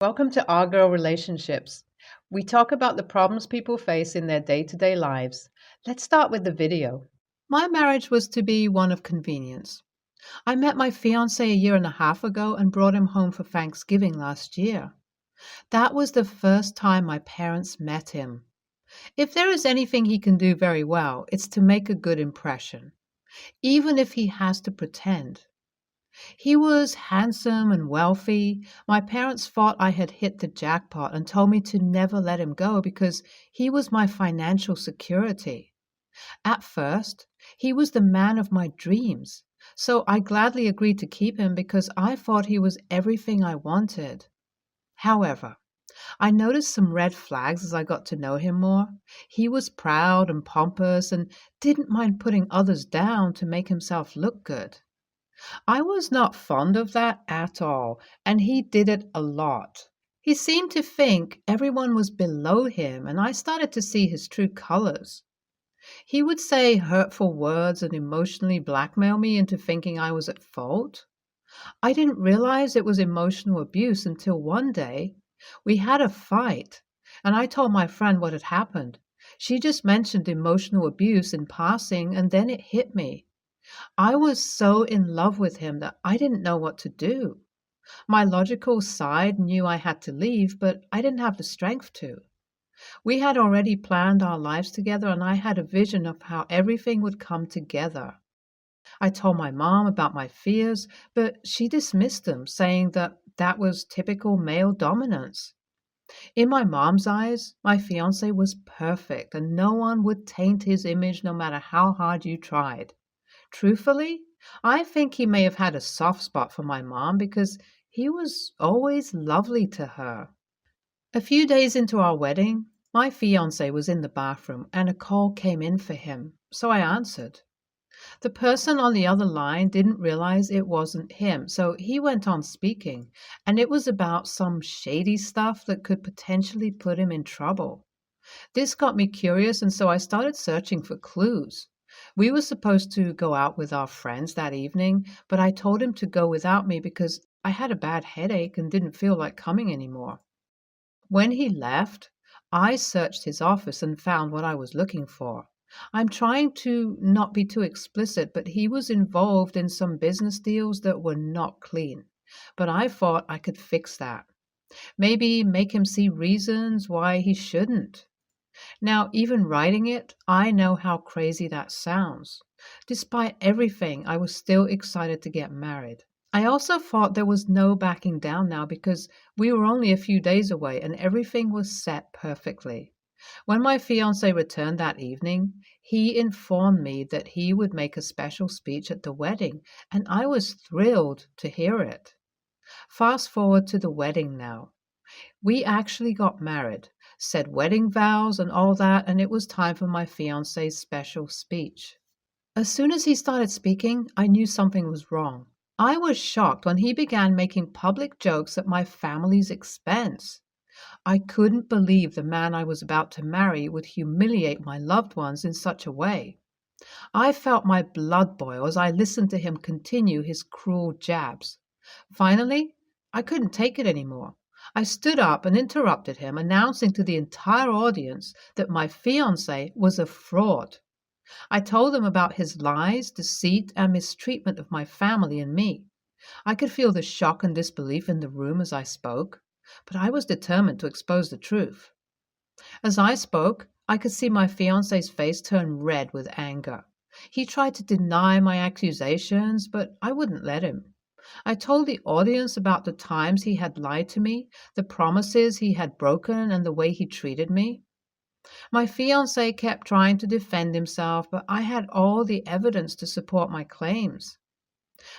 Welcome to Our Girl Relationships. We talk about the problems people face in their day to day lives. Let's start with the video. My marriage was to be one of convenience. I met my fiance a year and a half ago and brought him home for Thanksgiving last year. That was the first time my parents met him. If there is anything he can do very well, it's to make a good impression, even if he has to pretend. He was handsome and wealthy. My parents thought I had hit the jackpot and told me to never let him go because he was my financial security. At first, he was the man of my dreams, so I gladly agreed to keep him because I thought he was everything I wanted. However, I noticed some red flags as I got to know him more. He was proud and pompous and didn't mind putting others down to make himself look good. I was not fond of that at all, and he did it a lot. He seemed to think everyone was below him, and I started to see his true colors. He would say hurtful words and emotionally blackmail me into thinking I was at fault. I didn't realize it was emotional abuse until one day we had a fight, and I told my friend what had happened. She just mentioned emotional abuse in passing, and then it hit me. I was so in love with him that I didn't know what to do. My logical side knew I had to leave, but I didn't have the strength to. We had already planned our lives together, and I had a vision of how everything would come together. I told my mom about my fears, but she dismissed them, saying that that was typical male dominance. In my mom's eyes, my fiance was perfect, and no one would taint his image no matter how hard you tried. Truthfully, I think he may have had a soft spot for my mom because he was always lovely to her. A few days into our wedding, my fiance was in the bathroom and a call came in for him, so I answered. The person on the other line didn't realize it wasn't him, so he went on speaking, and it was about some shady stuff that could potentially put him in trouble. This got me curious, and so I started searching for clues. We were supposed to go out with our friends that evening, but I told him to go without me because I had a bad headache and didn't feel like coming anymore. When he left, I searched his office and found what I was looking for. I'm trying to not be too explicit, but he was involved in some business deals that were not clean. But I thought I could fix that. Maybe make him see reasons why he shouldn't. Now, even writing it, I know how crazy that sounds. Despite everything, I was still excited to get married. I also thought there was no backing down now because we were only a few days away and everything was set perfectly. When my fiance returned that evening, he informed me that he would make a special speech at the wedding, and I was thrilled to hear it. Fast forward to the wedding now. We actually got married, said wedding vows and all that, and it was time for my fiance's special speech. As soon as he started speaking, I knew something was wrong. I was shocked when he began making public jokes at my family's expense. I couldn't believe the man I was about to marry would humiliate my loved ones in such a way. I felt my blood boil as I listened to him continue his cruel jabs. Finally, I couldn't take it anymore. I stood up and interrupted him, announcing to the entire audience that my fiancé was a fraud. I told them about his lies, deceit, and mistreatment of my family and me. I could feel the shock and disbelief in the room as I spoke, but I was determined to expose the truth. As I spoke, I could see my fiancé's face turn red with anger. He tried to deny my accusations, but I wouldn't let him. I told the audience about the times he had lied to me, the promises he had broken, and the way he treated me. My fiancé kept trying to defend himself, but I had all the evidence to support my claims.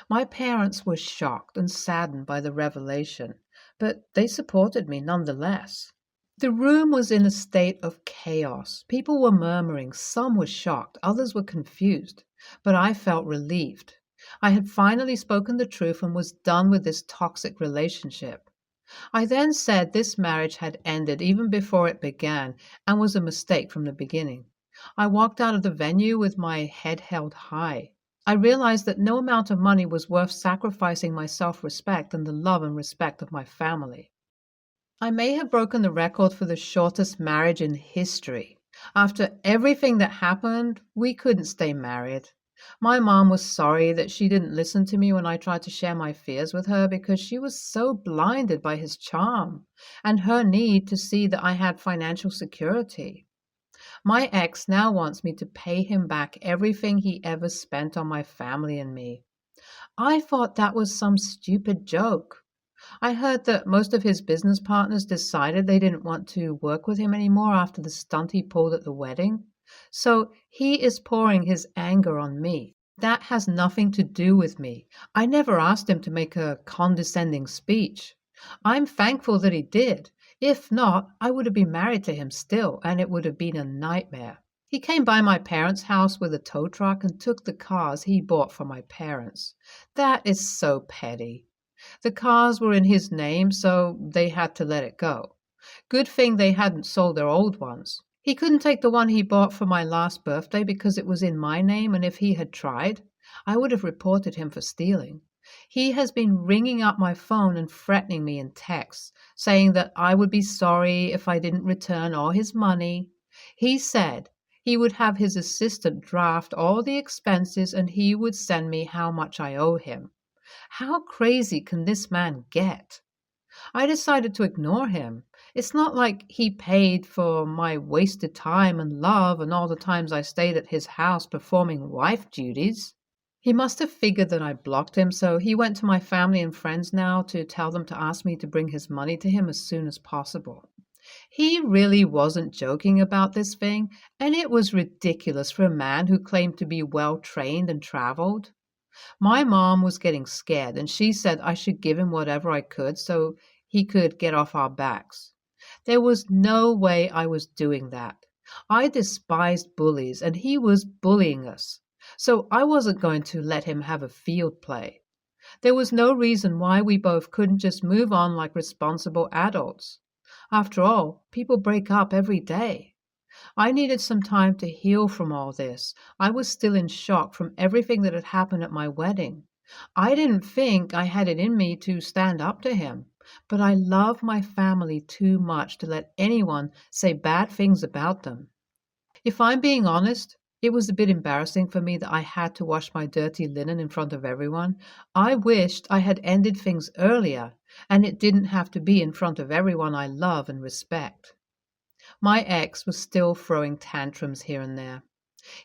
My parents were shocked and saddened by the revelation, but they supported me nonetheless. The room was in a state of chaos. People were murmuring, some were shocked, others were confused, but I felt relieved. I had finally spoken the truth and was done with this toxic relationship. I then said this marriage had ended even before it began and was a mistake from the beginning. I walked out of the venue with my head held high. I realized that no amount of money was worth sacrificing my self-respect and the love and respect of my family. I may have broken the record for the shortest marriage in history. After everything that happened, we couldn't stay married. My mom was sorry that she didn't listen to me when I tried to share my fears with her because she was so blinded by his charm and her need to see that I had financial security. My ex now wants me to pay him back everything he ever spent on my family and me. I thought that was some stupid joke. I heard that most of his business partners decided they didn't want to work with him anymore after the stunt he pulled at the wedding. So he is pouring his anger on me. That has nothing to do with me. I never asked him to make a condescending speech. I'm thankful that he did. If not, I would have been married to him still, and it would have been a nightmare. He came by my parents' house with a tow truck and took the cars he bought for my parents. That is so petty. The cars were in his name, so they had to let it go. Good thing they hadn't sold their old ones. He couldn't take the one he bought for my last birthday because it was in my name, and if he had tried, I would have reported him for stealing. He has been ringing up my phone and threatening me in texts, saying that I would be sorry if I didn't return all his money. He said he would have his assistant draft all the expenses and he would send me how much I owe him. How crazy can this man get? I decided to ignore him. It's not like he paid for my wasted time and love and all the times I stayed at his house performing wife duties. He must have figured that I blocked him, so he went to my family and friends now to tell them to ask me to bring his money to him as soon as possible. He really wasn't joking about this thing, and it was ridiculous for a man who claimed to be well trained and traveled. My mom was getting scared, and she said I should give him whatever I could so he could get off our backs. There was no way I was doing that. I despised bullies, and he was bullying us. So I wasn't going to let him have a field play. There was no reason why we both couldn't just move on like responsible adults. After all, people break up every day. I needed some time to heal from all this. I was still in shock from everything that had happened at my wedding. I didn't think I had it in me to stand up to him, but I love my family too much to let anyone say bad things about them. If I'm being honest, it was a bit embarrassing for me that I had to wash my dirty linen in front of everyone. I wished I had ended things earlier, and it didn't have to be in front of everyone I love and respect. My ex was still throwing tantrums here and there.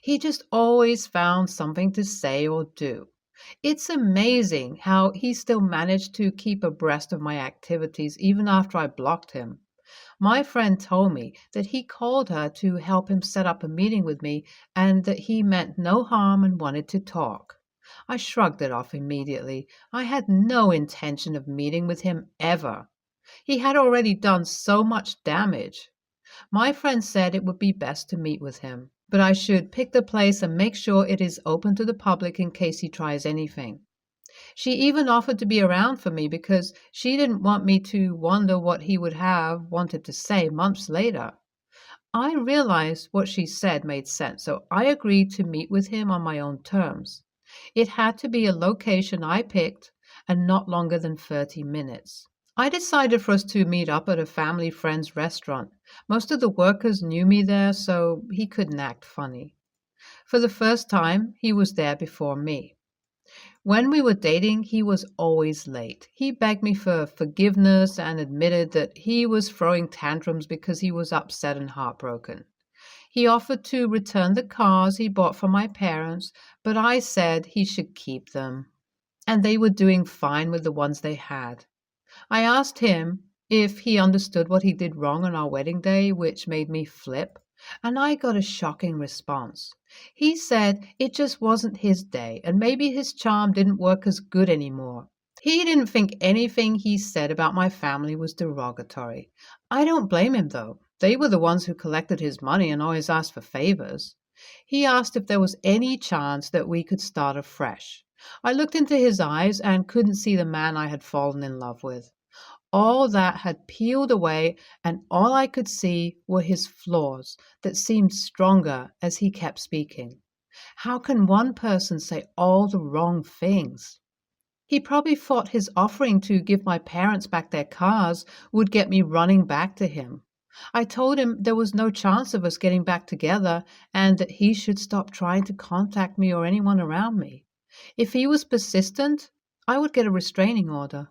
He just always found something to say or do. It's amazing how he still managed to keep abreast of my activities even after I blocked him. My friend told me that he called her to help him set up a meeting with me and that he meant no harm and wanted to talk. I shrugged it off immediately. I had no intention of meeting with him ever. He had already done so much damage. My friend said it would be best to meet with him, but I should pick the place and make sure it is open to the public in case he tries anything. She even offered to be around for me because she didn't want me to wonder what he would have wanted to say months later. I realized what she said made sense, so I agreed to meet with him on my own terms. It had to be a location I picked and not longer than 30 minutes. I decided for us to meet up at a family friend's restaurant. Most of the workers knew me there, so he couldn't act funny. For the first time, he was there before me. When we were dating, he was always late. He begged me for forgiveness and admitted that he was throwing tantrums because he was upset and heartbroken. He offered to return the cars he bought for my parents, but I said he should keep them. And they were doing fine with the ones they had. I asked him if he understood what he did wrong on our wedding day, which made me flip, and I got a shocking response. He said it just wasn't his day, and maybe his charm didn't work as good anymore. He didn't think anything he said about my family was derogatory. I don't blame him, though. They were the ones who collected his money and always asked for favors. He asked if there was any chance that we could start afresh. I looked into his eyes and couldn't see the man I had fallen in love with. All that had peeled away, and all I could see were his flaws that seemed stronger as he kept speaking. How can one person say all the wrong things? He probably thought his offering to give my parents back their cars would get me running back to him. I told him there was no chance of us getting back together and that he should stop trying to contact me or anyone around me. If he was persistent, I would get a restraining order.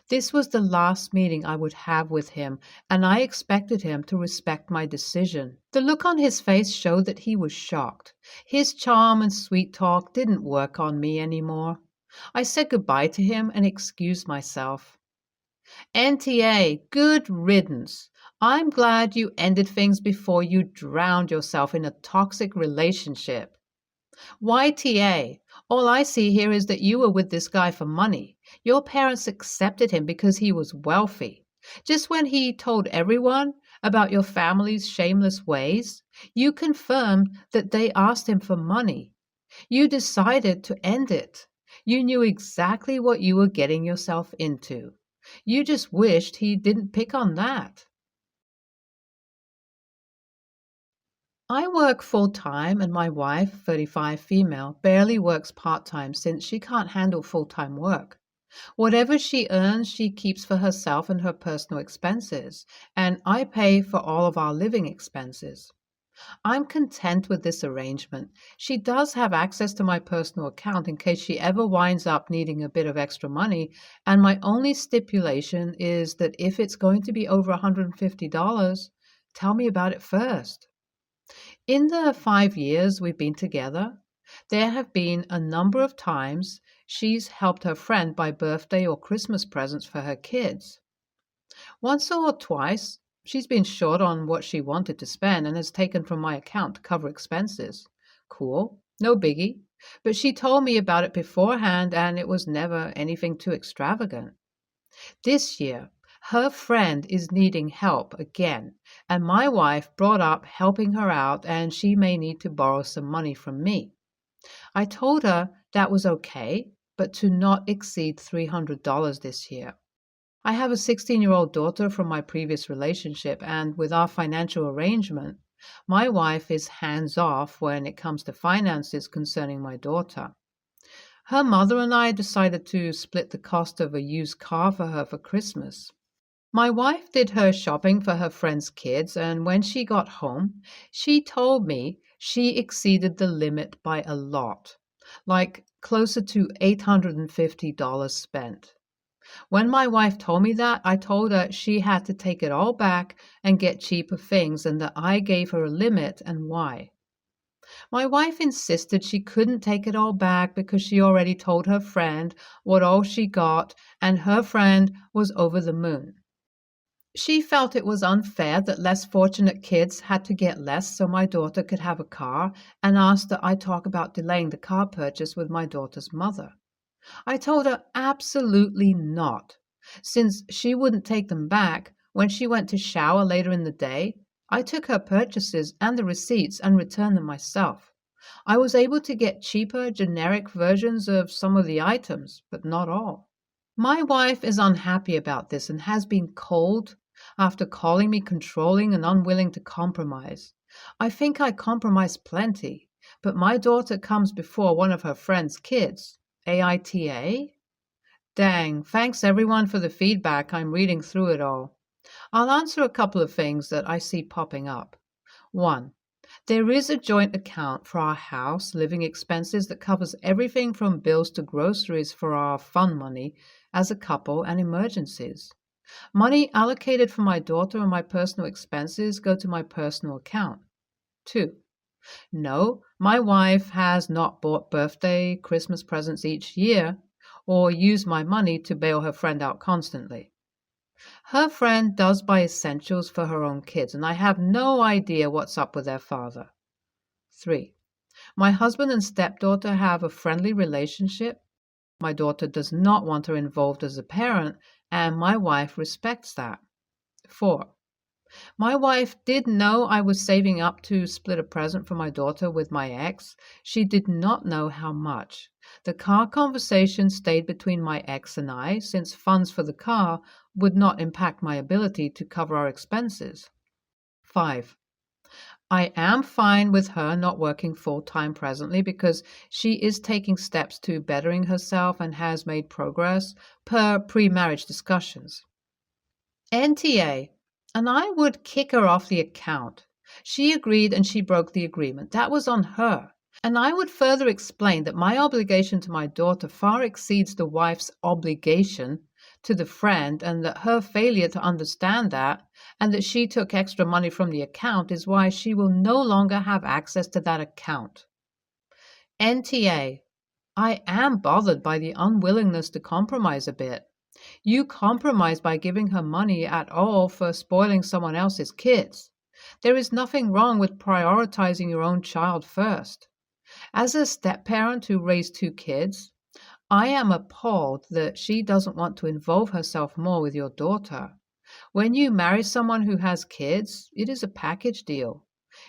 This was the last meeting I would have with him, and I expected him to respect my decision. The look on his face showed that he was shocked. His charm and sweet talk didn't work on me anymore. I said goodbye to him and excused myself. NTA, good riddance. I'm glad you ended things before you drowned yourself in a toxic relationship. YTA, all I see here is that you were with this guy for money. Your parents accepted him because he was wealthy. Just when he told everyone about your family's shameless ways, you confirmed that they asked him for money. You decided to end it. You knew exactly what you were getting yourself into. You just wished he didn't pick on that. I work full-time and my wife, 35 female, barely works part-time since she can't handle full-time work. Whatever she earns, she keeps for herself and her personal expenses, and I pay for all of our living expenses. I'm content with this arrangement. She does have access to my personal account in case she ever winds up needing a bit of extra money, and my only stipulation is that if it's going to be over $150, tell me about it first. In the 5 years we've been together, there have been a number of times she's helped her friend buy birthday or Christmas presents for her kids. Once or twice, she's been short on what she wanted to spend and has taken from my account to cover expenses. Cool, no biggie. But she told me about it beforehand and it was never anything too extravagant. This year, her friend is needing help again, and my wife brought up helping her out and she may need to borrow some money from me. I told her that was okay, but to not exceed $300 this year. I have a 16-year-old daughter from my previous relationship, and with our financial arrangement, my wife is hands-off when it comes to finances concerning my daughter. Her mother and I decided to split the cost of a used car for her for Christmas. My wife did her shopping for her friend's kids, and when she got home, she told me she exceeded the limit by a lot, like closer to $850 spent. When my wife told me that, I told her she had to take it all back and get cheaper things and that I gave her a limit and why. My wife insisted she couldn't take it all back because she already told her friend what all she got and her friend was over the moon. She felt it was unfair that less fortunate kids had to get less so my daughter could have a car and asked that I talk about delaying the car purchase with my daughter's mother. I told her absolutely not. Since she wouldn't take them back, when she went to shower later in the day, I took her purchases and the receipts and returned them myself. I was able to get cheaper, generic versions of some of the items, but not all. My wife is unhappy about this and has been cold after calling me controlling and unwilling to compromise. I think I compromise plenty, but my daughter comes before one of her friend's kids. AITA? Dang, thanks everyone for the feedback. I'm reading through it all. I'll answer a couple of things that I see popping up. 1. There is a joint account for our house living expenses that covers everything from bills to groceries for our fun money as a couple and emergencies. Money allocated for my daughter and my personal expenses go to my personal account. 2. No, my wife has not bought birthday, Christmas presents each year or used my money to bail her friend out constantly. Her friend does buy essentials for her own kids, and I have no idea what's up with their father. 3. My husband and stepdaughter have a friendly relationship. My daughter does not want her involved as a parent, and my wife respects that. 4. My wife did know I was saving up to split a present for my daughter with my ex. She did not know how much. The car conversation stayed between my ex and I, since funds for the car would not impact my ability to cover our expenses. 5. I am fine with her not working full time presently because she is taking steps to bettering herself and has made progress per pre marriage discussions. NTA, and I would kick her off the account. She agreed and she broke the agreement. That was on her. And I would further explain that my obligation to my daughter far exceeds the wife's obligation to the friend, and that her failure to understand that, and that she took extra money from the account, is why she will no longer have access to that account. NTA, I am bothered by the unwillingness to compromise a bit. You compromise by giving her money at all for spoiling someone else's kids. There is nothing wrong with prioritizing your own child first. As a step-parent who raised two kids, I am appalled that she doesn't want to involve herself more with your daughter. When you marry someone who has kids, it is a package deal.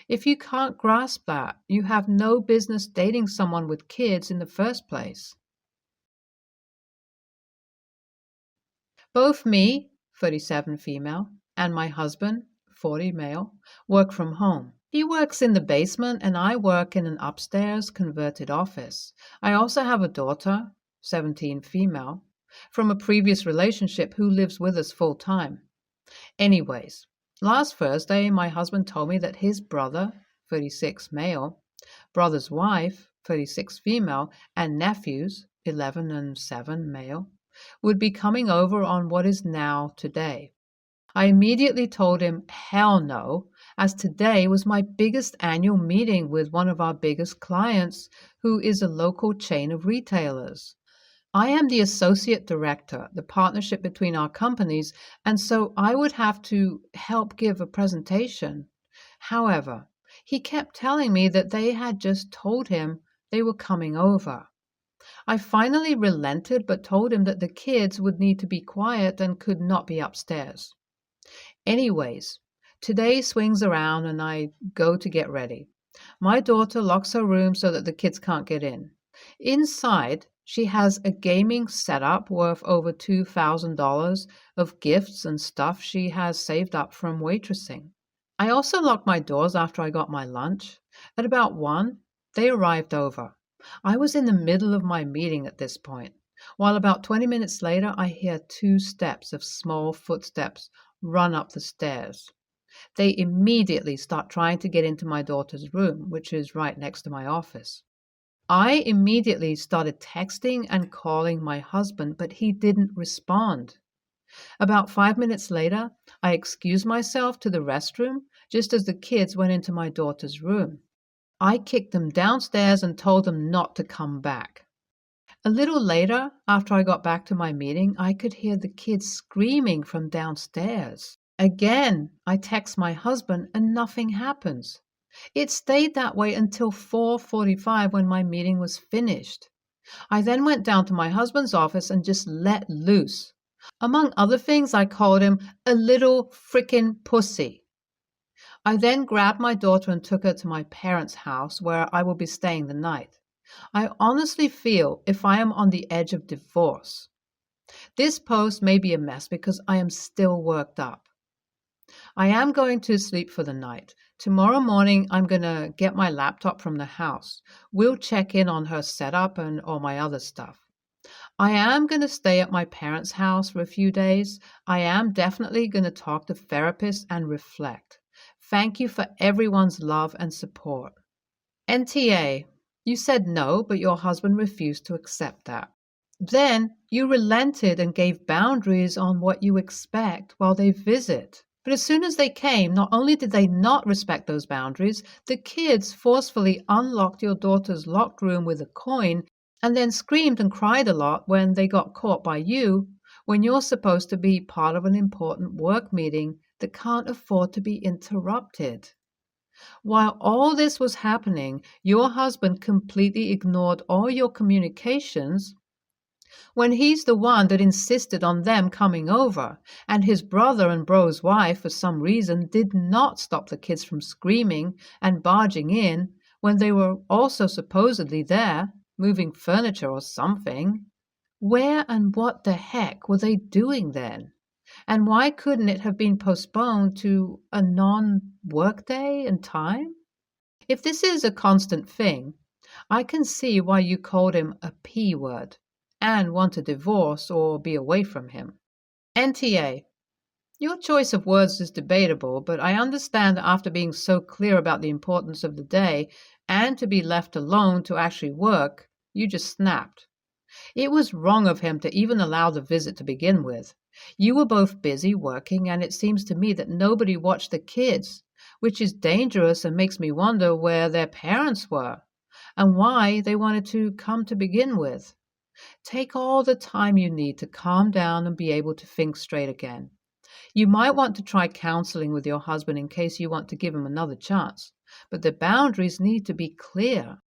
If you can't grasp that, you have no business dating someone with kids in the first place. Both me, 37 female, and my husband, 40 male, work from home. He works in the basement and I work in an upstairs converted office. I also have a daughter, 17 female, from a previous relationship who lives with us full time. Anyways, last Thursday, my husband told me that his brother, 36 male, brother's wife, 36 female, and nephews, 11 and 7 male, would be coming over on what is now today. I immediately told him, hell no, as today was my biggest annual meeting with one of our biggest clients, who is a local chain of retailers. I am the associate director, the partnership between our companies, and so I would have to help give a presentation. However, he kept telling me that they had just told him they were coming over. I finally relented but told him that the kids would need to be quiet and could not be upstairs. Anyways, today swings around and I go to get ready. My daughter locks her room so that the kids can't get in. Inside, she has a gaming setup worth over $2,000 of gifts and stuff she has saved up from waitressing. I also locked my doors after I got my lunch. At about 1, they arrived over. I was in the middle of my meeting at this point, while about 20 minutes later I hear 2 steps of small footsteps run up the stairs. They immediately start trying to get into my daughter's room, which is right next to my office. I immediately started texting and calling my husband, but he didn't respond. About 5 minutes later, I excused myself to the restroom just as the kids went into my daughter's room. I kicked them downstairs and told them not to come back. A little later, after I got back to my meeting, I could hear the kids screaming from downstairs. Again, I text my husband and nothing happens. It stayed that way until 4:45 when my meeting was finished. I then went down to my husband's office and just let loose. Among other things, I called him a little frickin' pussy. I then grabbed my daughter and took her to my parents' house where I will be staying the night. I honestly feel if I am on the edge of divorce. This post may be a mess because I am still worked up. I am going to sleep for the night. Tomorrow morning, I'm going to get my laptop from the house. We'll check in on her setup and all my other stuff. I am going to stay at my parents' house for a few days. I am definitely going to talk to therapists and reflect. Thank you for everyone's love and support. NTA, you said no, but your husband refused to accept that. Then you relented and gave boundaries on what you expect while they visit. But as soon as they came, not only did they not respect those boundaries, the kids forcefully unlocked your daughter's locked room with a coin and then screamed and cried a lot when they got caught by you when you're supposed to be part of an important work meeting that can't afford to be interrupted. While all this was happening, your husband completely ignored all your communications when he's the one that insisted on them coming over, and his brother and bro's wife, for some reason, did not stop the kids from screaming and barging in when they were also supposedly there, moving furniture or something. Where and what the heck were they doing then? And why couldn't it have been postponed to a non-work day and time? If this is a constant thing, I can see why you called him a P word and want a divorce or be away from him. NTA. Your choice of words is debatable, but I understand that after being so clear about the importance of the day and to be left alone to actually work, you just snapped. It was wrong of him to even allow the visit to begin with. You were both busy working, and it seems to me that nobody watched the kids, which is dangerous and makes me wonder where their parents were and why they wanted to come to begin with. Take all the time you need to calm down and be able to think straight again. You might want to try counseling with your husband in case you want to give him another chance, but the boundaries need to be clear.